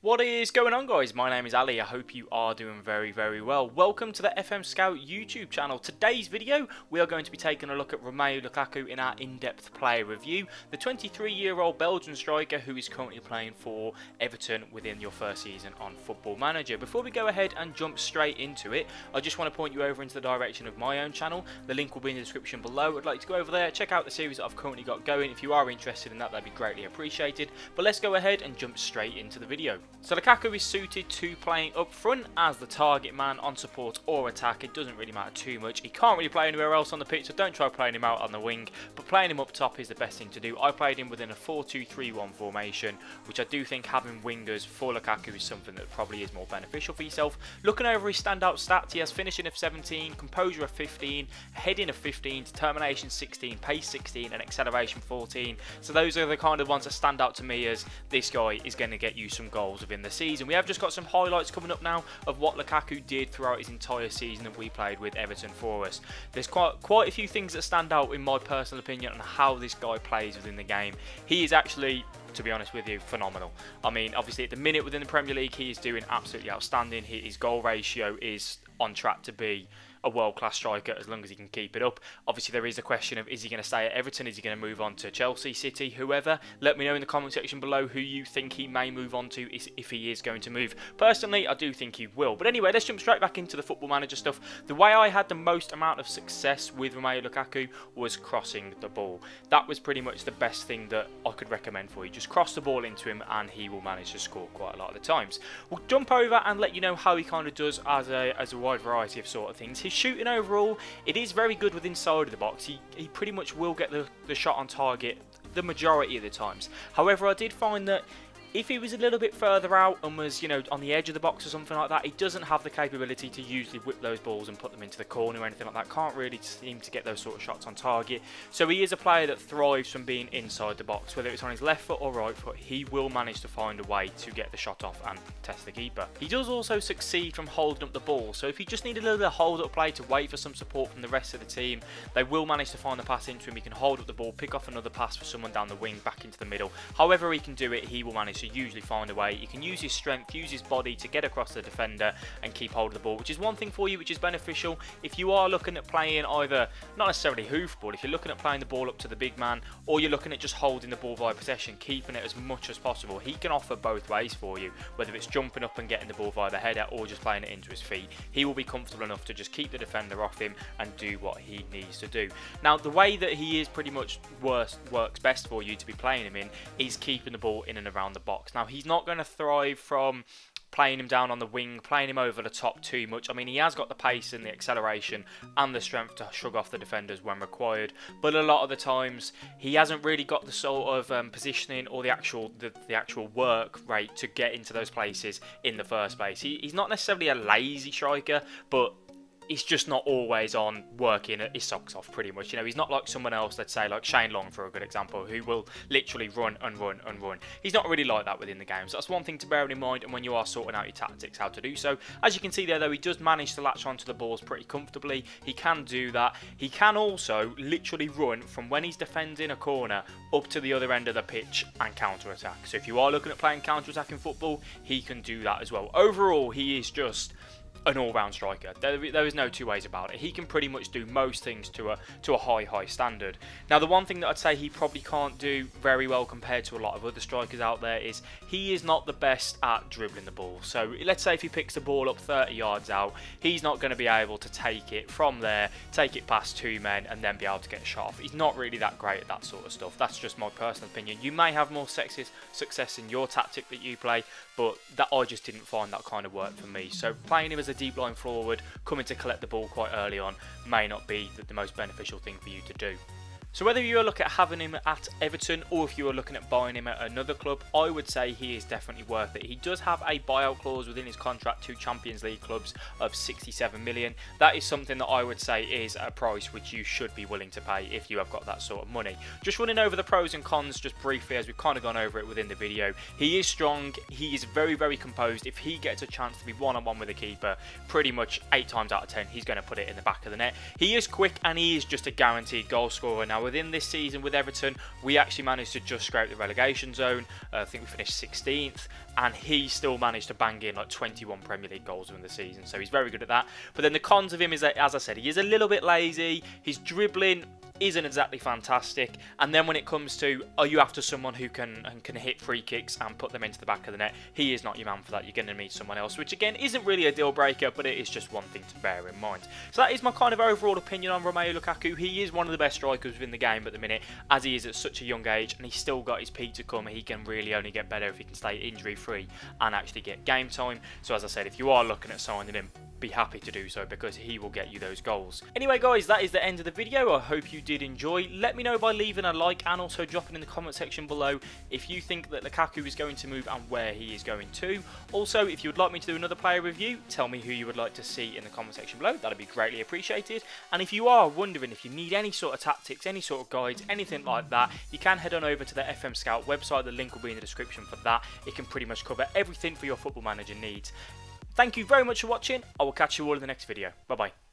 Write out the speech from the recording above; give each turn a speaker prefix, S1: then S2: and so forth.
S1: What is going on, guys? My name is Ali. I hope you are doing very well. Welcome to the FM Scout YouTube channel. Today's video we are going to be taking a look at Romelu Lukaku in our in-depth player review, the 23-year-old Belgian striker who is currently playing for Everton within your first season on Football Manager. Before we go ahead and jump straight into it, I just want to point you over into the direction of my own channel. The link will be in the description below. I'd like to go over there, check out the series that I've currently got going. If you are interested in that, that'd be greatly appreciated. But let's go ahead and jump straight into the video. So Lukaku is suited to playing up front as the target man on support or attack. It doesn't really matter too much. He can't really play anywhere else on the pitch, so don't try playing him out on the wing. But playing him up top is the best thing to do. I played him within a 4-2-3-1 formation, which I do think having wingers for Lukaku is something that probably is more beneficial for yourself. Looking over his standout stats, he has finishing of 17, composure of 15, heading of 15, determination 16, pace 16 and acceleration 14. So those are the kind of ones that stand out to me as this guy is going to get you some goals within the season. We have just got some highlights coming up now of what Lukaku did throughout his entire season that we played with Everton for us. There's quite a few things that stand out in my personal opinion on how this guy plays within the game. He is actually, to be honest with you, phenomenal. I mean, obviously at the minute within the Premier League he is doing absolutely outstanding. His goal ratio is on track to be a world-class striker as long as he can keep it up. Obviously there is a question of, is he going to stay at Everton, is he going to move on to Chelsea, City, whoever. Let me know in the comment section below who you think he may move on to, if he is going to move. Personally I do think he will. But anyway, let's jump straight back into the Football Manager stuff. The way I had the most amount of success with Romelu Lukaku was crossing the ball. That was pretty much the best thing that I could recommend for you. Just cross the ball into him and he will manage to score quite a lot of the times. We'll jump over and let you know how he kind of does as a wide variety of sort of things. His shooting overall, it is very good with inside of the box. He pretty much will get the shot on target the majority of the times. However, I did find that if he was a little bit further out and was, you know, on the edge of the box or something like that, he doesn't have the capability to usually whip those balls and put them into the corner or anything like that. Can't really seem to get those sort of shots on target. So he is a player that thrives from being inside the box. Whether it's on his left foot or right foot, he will manage to find a way to get the shot off and test the keeper. He does also succeed from holding up the ball. So if you just need a little bit of hold-up play to wait for some support from the rest of the team, they will manage to find the pass into him. He can hold up the ball, pick off another pass for someone down the wing, back into the middle. However he can do it, he will manage to usually find a way. He can use his strength, use his body to get across the defender and keep hold of the ball, which is one thing for you which is beneficial if you are looking at playing either, not necessarily hoofball, if you're looking at playing the ball up to the big man, or you're looking at just holding the ball via possession, keeping it as much as possible. He can offer both ways for you, whether it's jumping up and getting the ball via the header or just playing it into his feet. He will be comfortable enough to just keep the defender off him and do what he needs to do. Now, the way that he is pretty much works best for you to be playing him in is keeping the ball in and around the box. Now, he's not going to thrive from playing him down on the wing, playing him over the top too much. I mean, he has got the pace and the acceleration and the strength to shrug off the defenders when required, but a lot of the times he hasn't really got the sort of positioning or the actual work rate to get into those places in the first place. He's not necessarily a lazy striker, but he's just not always on working his socks off, pretty much. You know, he's not like someone else, let's say like Shane Long for a good example, who will literally run and run and run. He's not really like that within the game, so that's one thing to bear in mind and when you are sorting out your tactics, how to do so. As you can see there though, he does manage to latch onto the balls pretty comfortably. He can do that. He can also literally run from when he's defending a corner up to the other end of the pitch and counter-attack. So if you are looking at playing counter-attacking football, he can do that as well. Overall, he is just an all-round striker. There is no two ways about it. He can pretty much do most things to a high standard. Now, the one thing that I'd say he probably can't do very well compared to a lot of other strikers out there is he is not the best at dribbling the ball. So let's say if he picks the ball up 30 yards out, he's not going to be able to take it from there, take it past two men and then be able to get a shot off. He's not really that great at that sort of stuff. That's just my personal opinion. You may have more success in your tactic that you play, but that I just didn't find that kind of work for me. So playing him as a deep line forward, coming to collect the ball quite early on, may not be the most beneficial thing for you to do. So whether you are looking at having him at Everton or if you are looking at buying him at another club, I would say he is definitely worth it. He does have a buyout clause within his contract to Champions League clubs of 67 million. That is something that I would say is a price which you should be willing to pay if you have got that sort of money. Just running over the pros and cons just briefly as we've kind of gone over it within the video. He is strong, he is very composed. If he gets a chance to be one-on-one with a keeper, pretty much 8 times out of 10 he's going to put it in the back of the net. He is quick and he is just a guaranteed goal scorer. Now within this season with Everton, we actually managed to just scrape the relegation zone. I think we finished 16th, and he still managed to bang in like 21 Premier League goals within the season, so he's very good at that. But then the cons of him is that, as I said, he is a little bit lazy, his dribbling isn't exactly fantastic, and then when it comes to, are you after someone who can hit free kicks and put them into the back of the net, he is not your man for that. You're going to need someone else, which again isn't really a deal breaker, but it is just one thing to bear in mind. So that is my kind of overall opinion on Romelu Lukaku. He is one of the best strikers within the game at the minute, as he is at such a young age, and he's still got his peak to come. He can really only get better if he can stay injury free and actually get game time. So as I said, if you are looking at signing him, be happy to do so, because he will get you those goals. Anyway guys, that is the end of the video. I hope you did enjoy. Let me know by leaving a like and also dropping in the comment section below if you think that Lukaku is going to move and where he is going to. Also, if you would like me to do another player review, tell me who you would like to see in the comment section below. That would be greatly appreciated. And if you are wondering if you need any sort of tactics, any sort of guides, anything like that, you can head on over to the FM Scout website. The link will be in the description for that. It can pretty much cover everything for your Football Manager needs. Thank you very much for watching. I will catch you all in the next video. Bye bye.